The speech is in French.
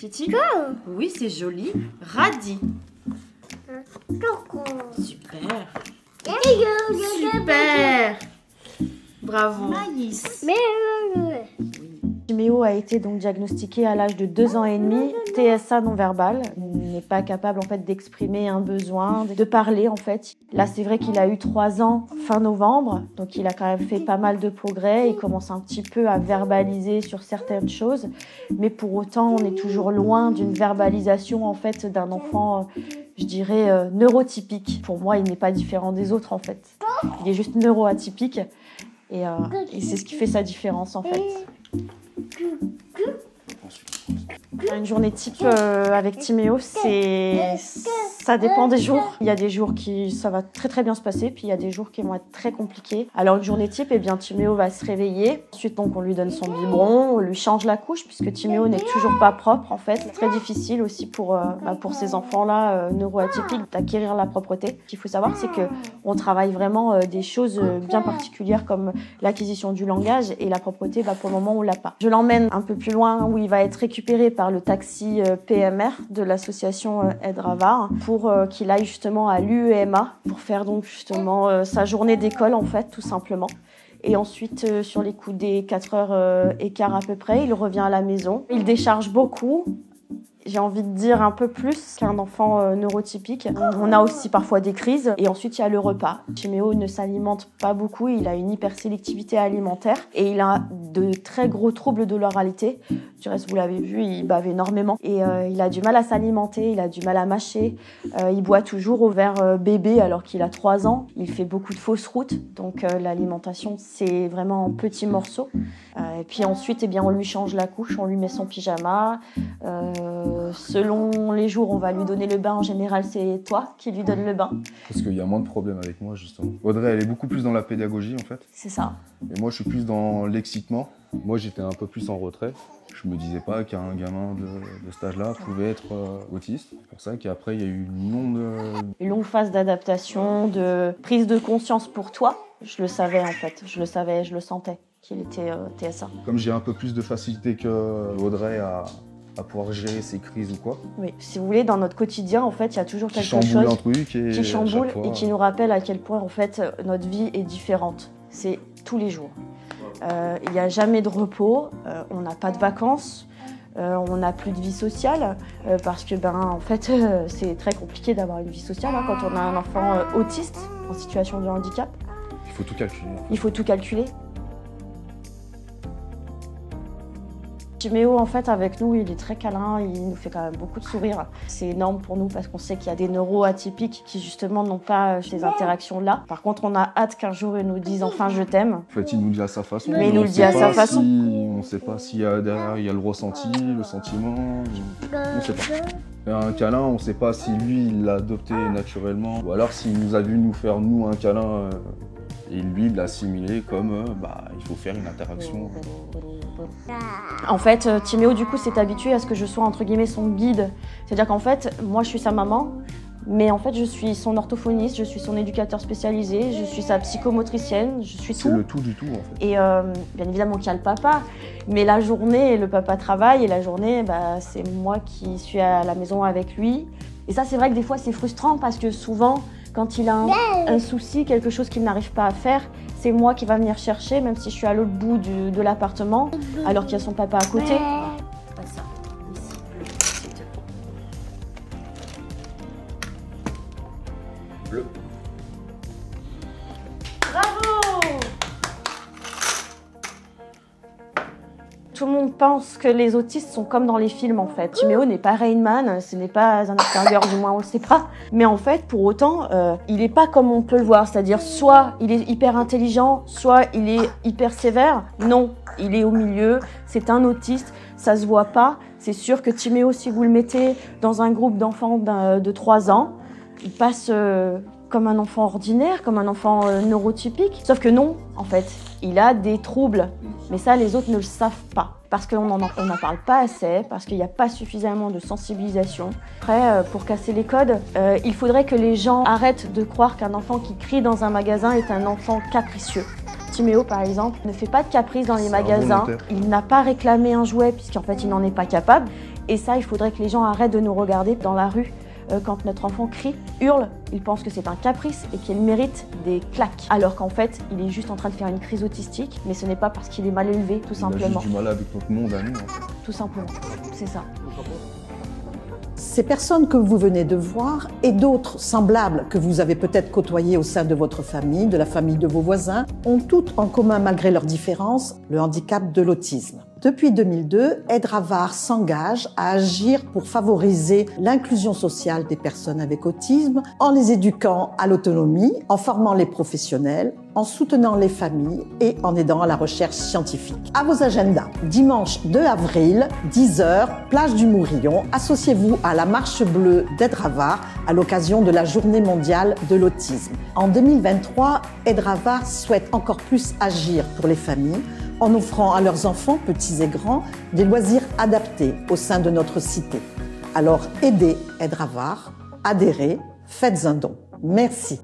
Titi? Oui, c'est joli. Radis. Super. Super. Bravo. Maïs. Timéo a été donc diagnostiqué à l'âge de 2 ans et demi, TSA non verbal. Il n'est pas capable en fait d'exprimer un besoin, de parler en fait. Là, c'est vrai qu'il a eu 3 ans fin novembre, donc il a quand même fait pas mal de progrès. Il commence un petit peu à verbaliser sur certaines choses, mais pour autant, on est toujours loin d'une verbalisation en fait d'un enfant, je dirais neurotypique. Pour moi, il n'est pas différent des autres en fait. Il est juste neuroatypique et c'est ce qui fait sa différence en fait. Une journée type avec Timéo, ça dépend des jours. Il y a des jours qui ça va très très bien se passer, puis il y a des jours qui vont être très compliqués. Alors une journée type, eh bien Timéo va se réveiller. Ensuite donc on lui donne son biberon, on lui change la couche puisque Timéo n'est toujours pas propre en fait. C'est très difficile aussi pour ces enfants-là neuroatypiques d'acquérir la propreté. Ce qu'il faut savoir, c'est que on travaille vraiment des choses bien particulières comme l'acquisition du langage et la propreté. Pour le moment on l'a pas. Je l'emmène un peu plus loin où il va être récupéré par le taxi PMR de l'association Aide Ravard pour qu'il aille justement à l'UEMA pour faire donc justement sa journée d'école en fait tout simplement. Et ensuite sur les coups des 4h15 à peu près, il revient à la maison. Il décharge beaucoup. J'ai envie de dire un peu plus qu'un enfant neurotypique. On a aussi parfois des crises. Et ensuite, il y a le repas. Timéo ne s'alimente pas beaucoup. Il a une hypersélectivité alimentaire. Et il a de très gros troubles de l'oralité. Du reste, vous l'avez vu, il bave énormément. Et il a du mal à s'alimenter. Il a du mal à mâcher. Il boit toujours au verre bébé alors qu'il a 3 ans. Il fait beaucoup de fausses routes. Donc l'alimentation, c'est vraiment en petits morceaux. Et puis ensuite, eh bien, on lui change la couche. On lui met son pyjama. Selon les jours, on va lui donner le bain. En général, c'est toi qui lui donne le bain. Parce qu'il y a moins de problèmes avec moi, justement. Audrey, elle est beaucoup plus dans la pédagogie, en fait. C'est ça. Et moi, je suis plus dans l'excitement. Moi, j'étais un peu plus en retrait. Je me disais pas qu'un gamin de cet âge-là pouvait être autiste. C'est pour ça qu'aprre, il y a eu une longue phase d'adaptation, de prise de conscience pour toi. Je le savais, en fait. Je le savais, je le sentais qu'il était TSA. Comme j'ai un peu plus de facilité qu'Audrey à pouvoir gérer ses crises ou quoi. Oui, si vous voulez, dans notre quotidien, en fait, il y a toujours quelque chose qui chamboule et qui nous rappelle à quel point, en fait, notre vie est différente. C'est tous les jours. Il n'y a jamais de repos, on n'a pas de vacances, on n'a plus de vie sociale parce que, en fait, c'est très compliqué d'avoir une vie sociale quand on a un enfant autiste en situation de handicap. Il faut tout calculer. Il faut tout calculer. Timéo, en fait, avec nous, il est très câlin, il nous fait quand même beaucoup de sourires. C'est énorme pour nous parce qu'on sait qu'il y a des neuroatypiques qui, justement, n'ont pas ces interactions-là. Par contre, on a hâte qu'un jour, ils nous disent enfin « je t'aime ». En fait, il nous le dit à sa façon. Mais il nous le dit à sa façon. On ne sait pas s'il y a derrière, il y a le ressenti, le sentiment, on ne sait pas. Un câlin, on ne sait pas si lui, il l'a adopté naturellement ou alors s'il nous a vu nous faire, nous, un câlin et lui, il l'a assimilé comme il faut faire une interaction. En fait, Timéo, du coup, s'est habitué à ce que je sois, entre guillemets, son guide. C'est-à-dire qu'en fait, moi, je suis sa maman, mais en fait, je suis son orthophoniste, je suis son éducateur spécialisé, je suis sa psychomotricienne, je suis tout. C'est le tout du tout, en fait. Et bien évidemment qu'il y a le papa, mais la journée, le papa travaille, et la journée, c'est moi qui suis à la maison avec lui. Et ça, c'est vrai que des fois, c'est frustrant, parce que souvent, quand il a un souci, quelque chose qu'il n'arrive pas à faire, c'est moi qui va venir chercher, même si je suis à l'autre bout de l'appartement, alors qu'il y a son papa à côté. Pas ça. Ici, bleu, s'il te plaît. Bleu. Bravo! Tout le monde pense que les autistes sont comme dans les films, en fait. Timéo n'est pas Rain Man, ce n'est pas un Asperger, du moins on le sait pas. Mais en fait, pour autant, il n'est pas comme on peut le voir. C'est-à-dire, soit il est hyper intelligent, soit il est hyper sévère. Non, il est au milieu, c'est un autiste, ça se voit pas. C'est sûr que Timéo, si vous le mettez dans un groupe d'enfants de 3 ans, il passe comme un enfant ordinaire, comme un enfant neurotypique. Sauf que non, en fait, il a des troubles. Mais ça, les autres ne le savent pas. Parce qu'on n'en parle pas assez, parce qu'il n'y a pas suffisamment de sensibilisation. Après, pour casser les codes, il faudrait que les gens arrêtent de croire qu'un enfant qui crie dans un magasin est un enfant capricieux. Timéo, par exemple, ne fait pas de caprice dans les C'est magasins. involontaire. Il n'a pas réclamé un jouet puisqu'en fait, il n'en est pas capable. Et ça, il faudrait que les gens arrêtent de nous regarder dans la rue. Quand notre enfant crie, hurle, il pense que c'est un caprice et qu'il mérite des claques. Alors qu'en fait, il est juste en train de faire une crise autistique, mais ce n'est pas parce qu'il est mal élevé, tout Il a simplement. juste du mal avec notre monde à nous. En fait. Tout simplement, c'est ça. Ces personnes que vous venez de voir et d'autres semblables que vous avez peut-être côtoyées au sein de votre famille, de la famille de vos voisins, ont toutes en commun, malgré leurs différences, le handicap de l'autisme. Depuis 2002, Aides-Ravar s'engage à agir pour favoriser l'inclusion sociale des personnes avec autisme en les éduquant à l'autonomie, en formant les professionnels, en soutenant les familles et en aidant à la recherche scientifique. À vos agendas, dimanche 2 avril, 10h, plage du Mourillon, associez-vous à la marche bleue d'Aides-Ravar à l'occasion de la Journée mondiale de l'autisme. En 2023, Aides-Ravar souhaite encore plus agir pour les familles en offrant à leurs enfants, petits et grands, des loisirs adaptés au sein de notre cité. Alors aidez Aides-Ravar, adhérez, faites un don. Merci.